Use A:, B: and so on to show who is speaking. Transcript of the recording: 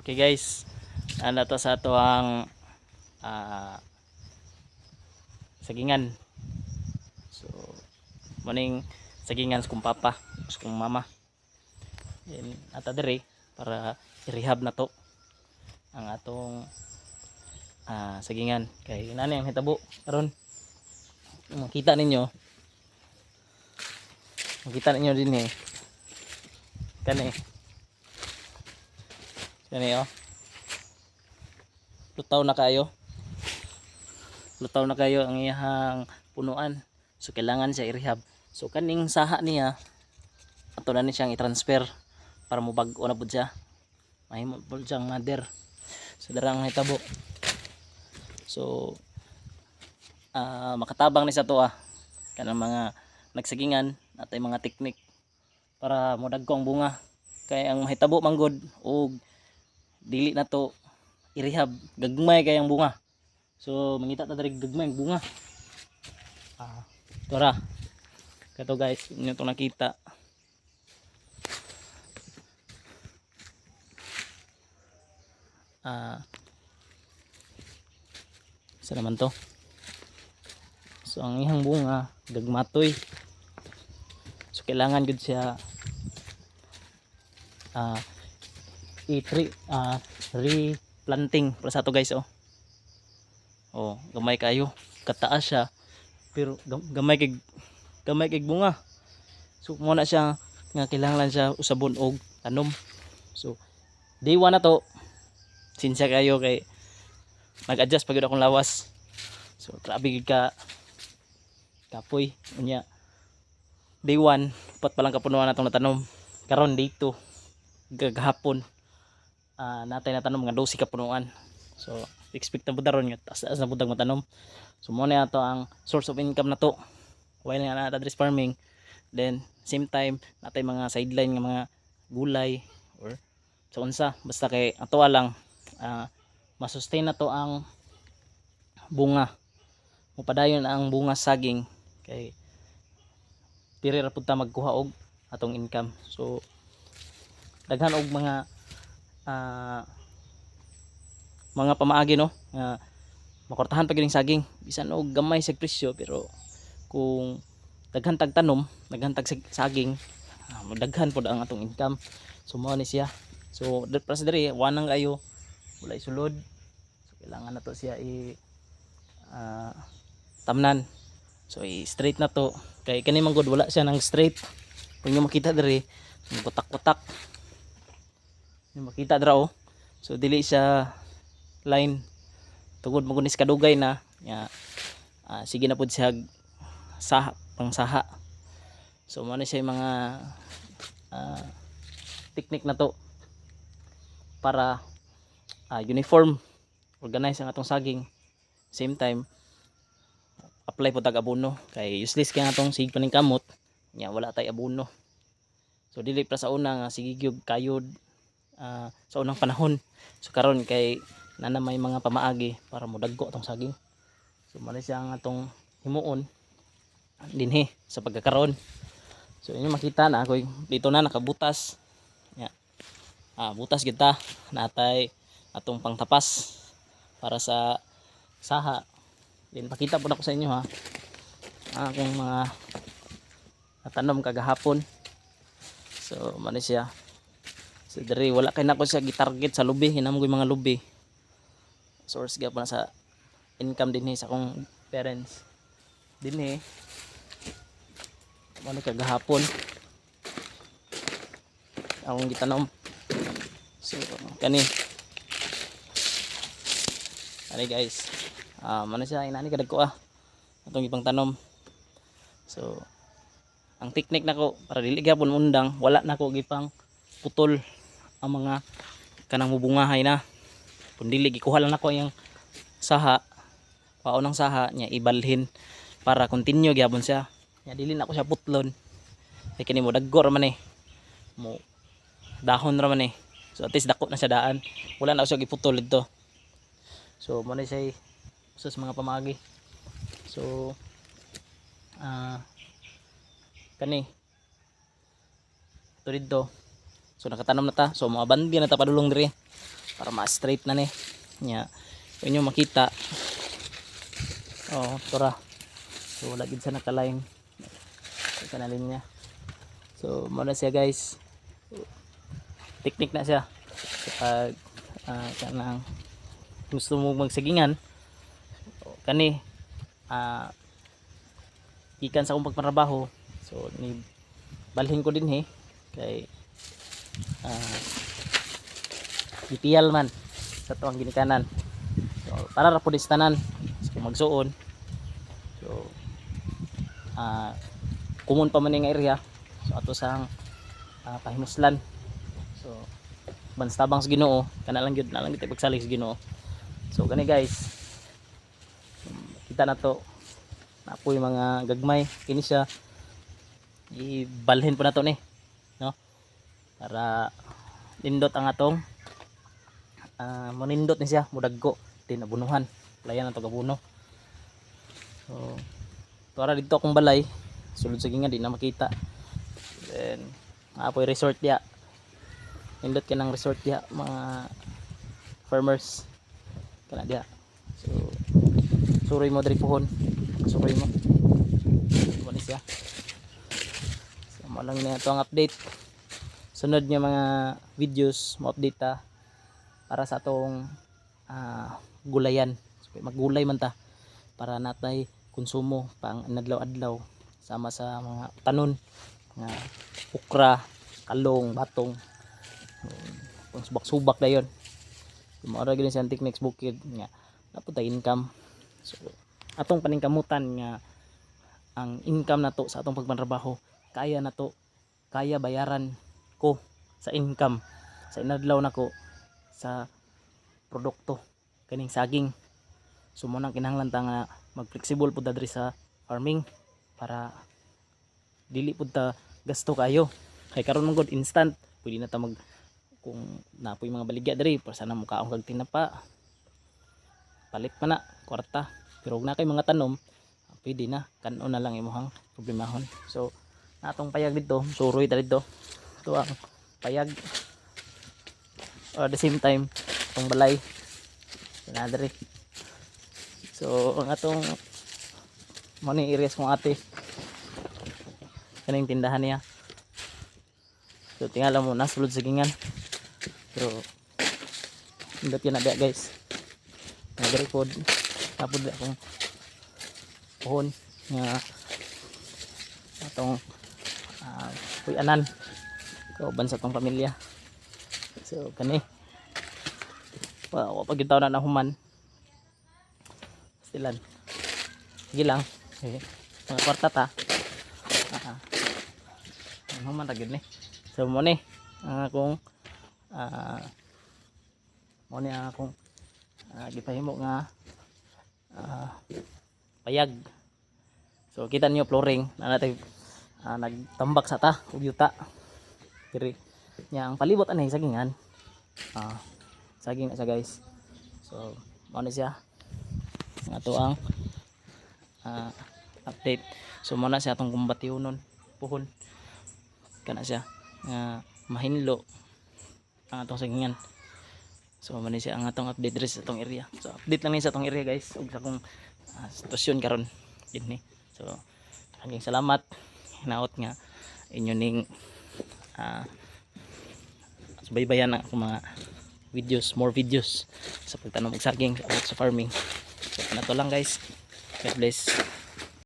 A: Okay guys, ano to sa ato ang ah, sagingan. So, morning sagingan sa kong papa, sa kong mama. Yan ata dire para i-rehab na to ang atong sagingan. Kay nani ang hitabo karon. Makita ninyo din kani oh. Lutaw na kayo ang iyang punuan. So kailangan siya i-rehab. So kaning saha niya ato na ni siyang i-transfer para mo bag-o na pud siya. Mahimo pud siyang mother. So darang hitabo. So makatabang ni sa to kanang mga nagsagingan natay mga teknik para modagko ang bunga. Kay ang mahitabo manggod og dili na to i-rehab, gagmay kay ang bunga. So mangita ta diri gagmay ang bunga. Tara. Kato guys, inyo to nakita. Isa naman to. So ang ihang bunga gagmatoy. So kailangan gud siya replanting para sa to guys gamay kayo kataas siya pero gamay kay bunga. So mo na siya nga kailangan siya usabon og tanom. So day 1 na to sinsya kayo kay nag-adjust pagod akong lawas. So grabe gid ka kapoy unya. Day 1 upat pa lang kapunuan natong natanom. Karon day 2 gagahapon natay na tanom nga 12 ka punuan. So expect na budaron nga taas na budag matanom. So mo na ato ang source of income na to while nga na address farming. Then same time natay mga sideline nga mga gulay or sa unsa basta kay ato lang masustain na to ang bunga. Mupadayon ang bunga saging kay piri ra pud ta magkuha og atong income. So daghan og mga pamaagi makortahan pa gining saging bisan og gamay sa presyo, pero kung daghan tag tanom, daghan tag saging, daghan pod ang atong income. So mao ni siya. So para sa diri wanang kayo wala isulod. So kailangan na to siya tamnan. So straight na to kay kani man gud wala siya nang straight. Kung nyo makita diri butak-butak. Nyo makita dira So dili siya line tugod mo kunis kadugay na sige na pud siya saha pang saha. So mo na siya mga technique na to para uniform organize ang atong saging. Same time apply po tag abono kay useless kay atong sig paning kamot nya wala tay abono. So dili para sa una nga sige gyud kayod sa unang panahon. So karon kay nana may mga pamaagi para modagko atong saging. So mali siya ang atong himuon dinhi sa pagkakaroon. So inyo makita na ako dito na nakabutas butas kita natay atong pangtapas para sa saha. Din pakita po na ko sa inyo akong mga natanom kagahapon. So mali siya. So diri wala kay nako siya gitarget sa lubi, hinam ko mga lubi. Source gyapon na sa income dinhi sa akong parents. Dinhi mo ni kagahapon akong gitanom. So kani guys, man siya inani kadagko atong ipang tanom. So ang technique nako para dili gyapon undang, wala nako gipang putol ang mga kanang mubungahay na. Kundi gikuha lang nako yung saha, paunang saha nya ibalhin para continue gyapon siya. Nya dili na ko siya putlon. Kay kini mo daggo ra man mo dahon ra man So at least dako na siya daan. Wala na ko siya giputol dito. So mo na siya sus mga pamagi. So kani ito dito. So nakatanom na ta. So mga bandi na ta padulong diri. para ma-straight na ni nya. Inyo makita tora. So wala gid sa nakalain sa kanalin niya. So mo na siya guys. Technique na siya kapag kanang gusto mo magsagingan kani ikan sa akong pagpanrabaho. So ni balhin ko din kay ipiyal man sa tuang ginikanan. So para ra pud tanan so, magsuon. So kumon pa man nga area. So ato sang pahimuslan. So banstabang sa Ginoo kana lang gyud na lang gid pagsalig sa Ginoo. So kani guys kita na to napoy mga gagmay kini siya ibalhin po na to ni no para nindot ang atong manindot ni siya mudagko din abunuhan layan na to gabuno. So para dito akong balay sulod sa ginga di na makita. Then apoy resort dia nindot ka ng resort dia mga farmers kana dia. So suroy mo diri pohon suroy mo kuno siya. So mo lang na ito ang update. Sunod nga mga videos mo update ta para sa atong gulayan. So maggulay man ta para natay konsumo pang adlaw-adlaw sama sa mga tanon nga okra, kalong, batong pang subak-subak dayon. Mao gini sa techniques bukid nga napud ta income. So atong paningkamutan nga ang income nato sa atong pagpantrabaho kaya nato kaya bayaran ko sa income sa inadlaw nako sa produkto kaning saging. So mo nang kinahanglan ta nga mag-flexible pud ta diri sa farming para dili pud ta gasto kayo. Kay karon man gud instant pwede na ta mag kung napoy mga baligya diri para sana mukaon kag tinapa palit man na kwarta. Pero kung na kay mga tanom pwede na kanon na lang imuhang problemahon. So natong payag dito suroy ta dito ito ang payag or at the same time itong balay na diri. So ang atong money areas kong ate kaning tindahan niya. So tingala mo nasulod sa gingan pero hindi yan na dia guys nag-record tapos akong pohon nga atong puyanan kauban sa atong pamilya. So kani pag itaw na human stilan sige lang mga kwarta ta human ra gyud ni. So mo ni ang akong mo ni ang akong gipahimo nga payag. So kita niyo flooring na natay nagtambak sa ta ug yuta diri nya ang palibot anay sagingan saging na siya guys. So mo ni siya ang ato ang update. So mo na siya atong kumbatyunon puhon kana siya nga mahinlo ang atong sagingan. So mo ni siya ang atong update diri sa atong area. So update lang ni sa atong area guys ug sa akong sitwasyon karon dinhi. So hanggang salamat hinaot nga inyo ning subaybayan na akong mga videos, more videos sa pagtanom og saging sa farming. So na to lang guys. God bless.